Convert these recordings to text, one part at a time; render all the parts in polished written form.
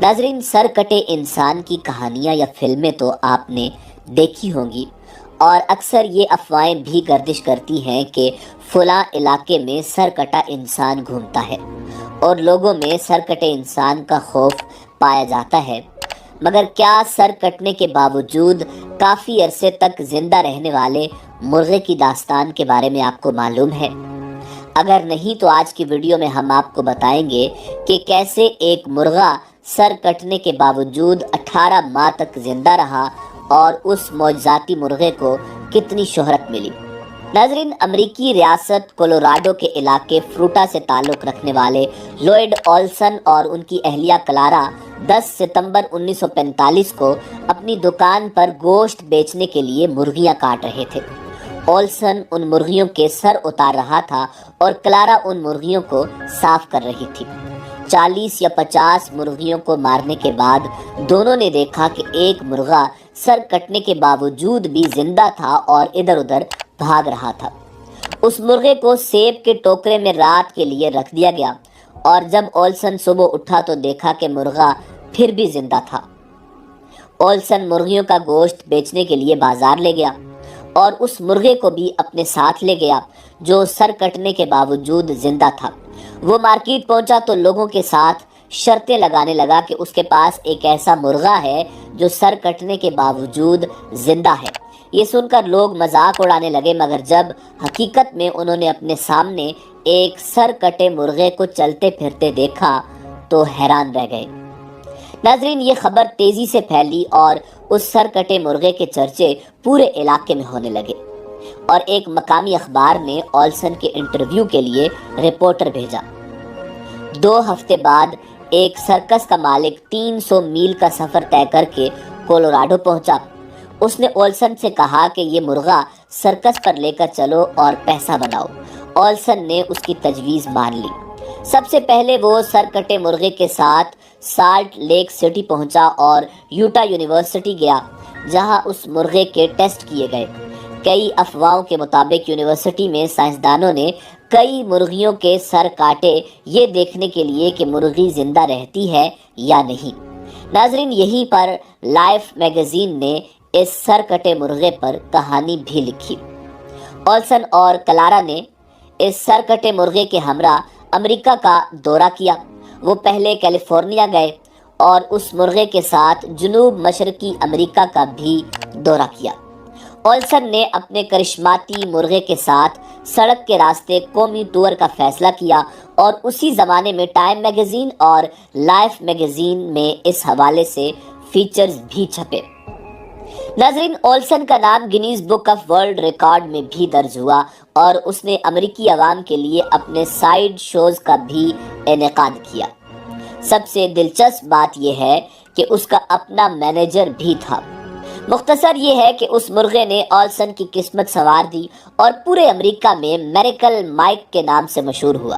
ناظرین، سر کٹے انسان کی کہانیاں یا فلمیں تو آپ نے دیکھی ہوں گی، اور اکثر یہ افواہیں بھی گردش کرتی ہیں کہ فلاں علاقے میں سر کٹا انسان گھومتا ہے اور لوگوں میں سر کٹے انسان کا خوف پایا جاتا ہے۔ مگر کیا سر کٹنے کے باوجود کافی عرصے تک زندہ رہنے والے مرغے کی داستان کے بارے میں آپ کو معلوم ہے؟ اگر نہیں تو آج کی ویڈیو میں ہم آپ کو بتائیں گے کہ کیسے ایک مرغا سر کٹنے کے باوجود 18 ماہ تک زندہ رہا اور اس معجزاتی مرغے کو کتنی شہرت ملی۔ ناظرین، امریکی ریاست کولوراڈو کے علاقے فروٹا سے تعلق رکھنے والے لوئڈ اولسن اور ان کی اہلیہ کلارا 10 ستمبر 1945 کو اپنی دکان پر گوشت بیچنے کے لیے مرغیاں کاٹ رہے تھے۔ اولسن ان مرغیوں کے سر اتار رہا تھا اور کلارا ان مرغیوں کو صاف کر رہی تھی۔ 40 یا 50 مرغیوں کو مارنے کے بعد دونوں نے دیکھا کہ ایک مرغا سر کٹنے کے باوجود بھی زندہ تھا اور ادھر ادھر بھاگ رہا تھا۔ اس مرغے کو سیب کے ٹوکرے میں رات کے لیے رکھ دیا گیا، اور جب اولسن صبح اٹھا تو دیکھا کہ مرغا پھر بھی زندہ تھا۔ اولسن مرغیوں کا گوشت بیچنے کے لیے بازار لے گیا اور اس مرغے کو بھی اپنے ساتھ لے گیا جو سر کٹنے کے باوجود زندہ تھا۔ وہ مارکیٹ پہنچا تو لوگوں کے ساتھ شرطیں لگانے لگا کہ اس کے پاس ایک ایسا مرغا ہے جو سر کٹنے کے باوجود زندہ ہے۔ یہ سن کر لوگ مذاق اڑانے لگے، مگر جب حقیقت میں انہوں نے اپنے سامنے ایک سر کٹے مرغے کو چلتے پھرتے دیکھا تو حیران رہ گئے۔ ناظرین، یہ خبر تیزی سے پھیلی اور اس سر کٹے مرغے کے چرچے پورے علاقے میں ہونے لگے، اور ایک مقامی اخبار نے اولسن کے انٹرویو کے لیے رپورٹر بھیجا۔ 2 ہفتے بعد ایک سرکس کا مالک 300 میل کا سفر طے کر کے کولوراڈو پہنچا۔ اس نے اولسن سے کہا کہ یہ مرغا سرکس پر لے کر چلو اور پیسہ بناؤ۔ اولسن نے اس کی تجویز مان لی۔ سب سے پہلے وہ سر کٹے مرغے کے ساتھ سالٹ لیک سٹی پہنچا اور یوٹا یونیورسٹی گیا، جہاں اس مرغے کے ٹیسٹ کیے گئے۔ کئی افواہوں کے مطابق یونیورسٹی میں سائنسدانوں نے کئی مرغیوں کے سر کاٹے، یہ دیکھنے کے لیے کہ مرغی زندہ رہتی ہے یا نہیں۔ ناظرین، یہیں پر لائف میگزین نے اس سر کٹے مرغے پر کہانی بھی لکھی۔ اولسن اور کلارا نے اس سر کٹے مرغے کے ہمراہ امریکہ کا دورہ کیا۔ وہ پہلے کیلیفورنیا گئے اور اس مرغے کے ساتھ جنوب مشرقی امریکہ کا بھی دورہ کیا۔ اولسن نے اپنے کرشماتی مرغے کے ساتھ سڑک کے راستے قومی ٹور کا فیصلہ کیا، اور اسی زمانے میں ٹائم میگزین اور لائف میگزین میں اس حوالے سے فیچرز بھی چھپے۔ ناظرین، اولسن کا نام Guinness book of world record میں بھی درج ہوا، اور اس نے امریکی عوام کے لیے اپنے سائیڈ شوز کا بھی انعقاد کیا۔ سب سے دلچسپ بات یہ ہے کہ اس کا اپنا مینیجر بھی تھا۔ مختصر یہ ہے کہ اس مرغے نے اولسن کی قسمت سنوار دی اور پورے امریکہ میں میریکل مائک کے نام سے مشہور ہوا۔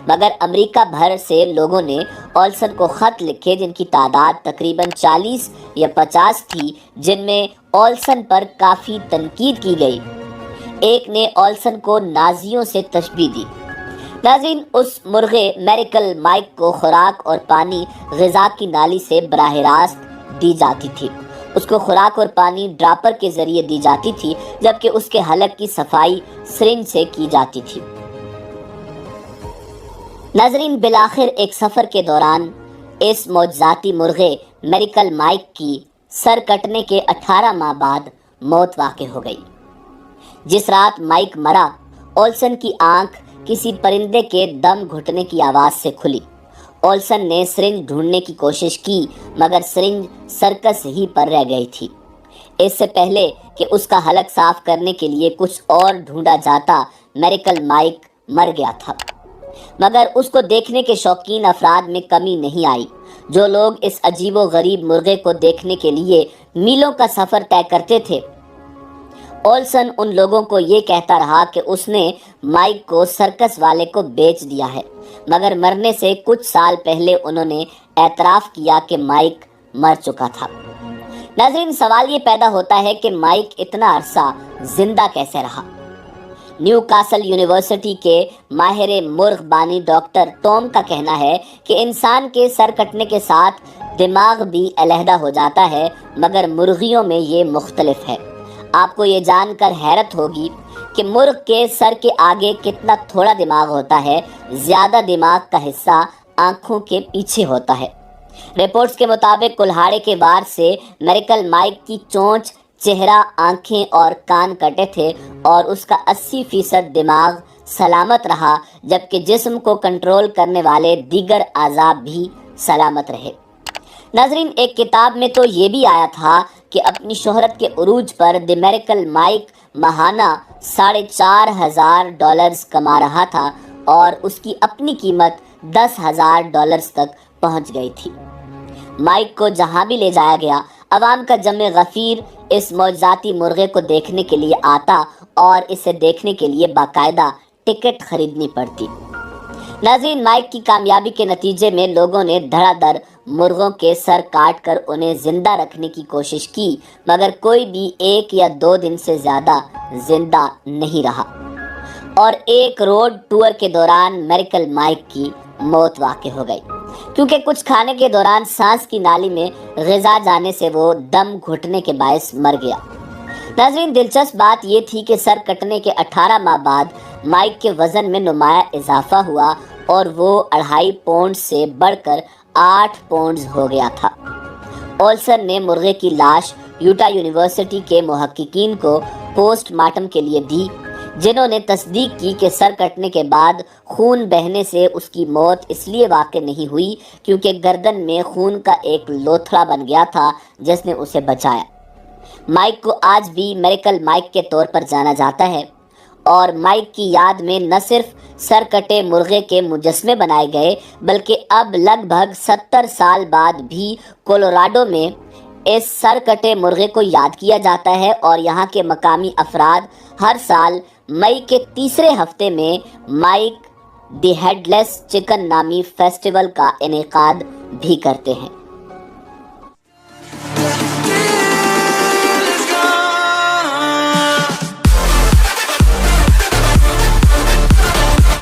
مگر امریکہ بھر سے لوگوں نے اولسن کو خط لکھے، جن کی تعداد تقریباً 40 یا 50 تھی، جن میں اولسن پر کافی تنقید کی گئی۔ ایک نے اولسن کو نازیوں سے تشبیہ دی۔ ناظرین، اس مرغے میریکل مائک کو خوراک اور پانی غذا کی نالی سے براہ راست دی جاتی تھی۔ اس کو خوراک اور پانی ڈراپر کے ذریعے دی جاتی تھی، جبکہ اس کے حلق کی صفائی سرنج سے کی جاتی تھی۔ ناظرین، بالآخر ایک سفر کے دوران اس معجزاتی مرغے میریکل مائک کی سر کٹنے کے 18 ماہ بعد موت واقع ہو گئی۔ جس رات مائک مرا، اولسن کی آنکھ کسی پرندے کے دم گھٹنے کی آواز سے کھلی۔ اولسن نے سرنج ڈھونڈنے کی کوشش کی، مگر سرنج سرکس ہی پر رہ گئی تھی۔ اس سے پہلے کہ اس کا حلق صاف کرنے کے لیے کچھ اور ڈھونڈا جاتا، میریکل مائک مر گیا تھا۔ مگر اس کو دیکھنے کے شوقین افراد میں کمی نہیں آئی۔ جو لوگ اس عجیب و غریب مرغے کو دیکھنے کے لیے میلوں کا سفر طے کرتے تھے، اولسن ان لوگوں کو یہ کہتا رہا کہ اس نے مائک کو سرکس والے کو بیچ دیا ہے، مگر مرنے سے کچھ سال پہلے انہوں نے اعتراف کیا کہ مائک مر چکا تھا۔ ناظرین، سوال یہ پیدا ہوتا ہے کہ مائک اتنا عرصہ زندہ کیسے رہا؟ نیو کاسل یونیورسٹی کے ماہر مرغ بانی ڈاکٹر ٹوم کا کہنا ہے کہ انسان کے سر کٹنے کے ساتھ دماغ بھی علیحدہ ہو جاتا ہے، مگر مرغیوں میں یہ مختلف ہے۔ آپ کو یہ جان کر حیرت ہوگی کہ مرغ کے سر کے آگے کتنا تھوڑا دماغ ہوتا ہے، زیادہ دماغ کا حصہ آنکھوں کے پیچھے ہوتا ہے۔ رپورٹس کے مطابق کلہاڑے کے وار سے میریکل مائک کی چونچ، چہرہ، آنکھیں اور کان کٹے تھے اور اس کا 80% دماغ سلامت رہا، جبکہ جسم کو کنٹرول کرنے والے دیگر اعضاء بھی سلامت رہے۔ ناظرین، ایک کتاب میں تو یہ بھی آیا تھا کہ اپنی شہرت کے عروج پر دی میریکل مائک ماہانہ $4,500 کما رہا تھا اور اس کی اپنی قیمت $10,000 تک پہنچ گئی تھی۔ مائک کو جہاں بھی لے جایا گیا، عوام کا جمع غفیر اس معجزاتی مرغے کو دیکھنے کے لیے آتا اور اسے دیکھنے کے لیے باقاعدہ ٹکٹ خریدنی پڑتی۔ ناظرین، مائک کی کامیابی کے نتیجے میں لوگوں نے دھڑا دھڑ مرغوں کے سر کاٹ کر انہیں زندہ رکھنے کی کوشش کی، مگر کوئی بھی 1 یا 2 دن سے زیادہ زندہ نہیں رہا، اور ایک روڈ ٹور کے دوران میریکل مائک کی موت واقع ہو گئی، کیونکہ کچھ کھانے کے دوران سانس کی نالی میں غذا جانے سے وہ دم گھٹنے کے باعث مر گیا۔ ناظرین، دلچسپ بات یہ تھی کہ سر کٹنے کے 18 ماہ بعد مائک کے وزن میں نمایاں اضافہ ہوا اور وہ 2.5 پاؤنڈ سے بڑھ کر 8 پاؤنڈ ہو گیا تھا۔ اولسن نے مرغے کی لاش یوٹا یونیورسٹی کے محققین کو پوسٹ مارٹم کے لیے دی، جنہوں نے تصدیق کی کہ سر کٹنے کے بعد خون بہنے سے اس کی موت اس لیے واقع نہیں ہوئی کیونکہ گردن میں خون کا ایک لوتھڑا بن گیا تھا جس نے اسے بچایا۔ مائک کو آج بھی میریکل مائک کے طور پر جانا جاتا ہے، اور مائک کی یاد میں نہ صرف سر کٹے مرغے کے مجسمے بنائے گئے بلکہ اب لگ بھگ 70 سال بعد بھی کولوراڈو میں اس سر کٹے مرغے کو یاد کیا جاتا ہے، اور یہاں کے مقامی افراد ہر سال مئی کے تیسرے ہفتے میں mic the had less chicken نامی فیسٹیول کا انعقاد بھی کرتے ہیں۔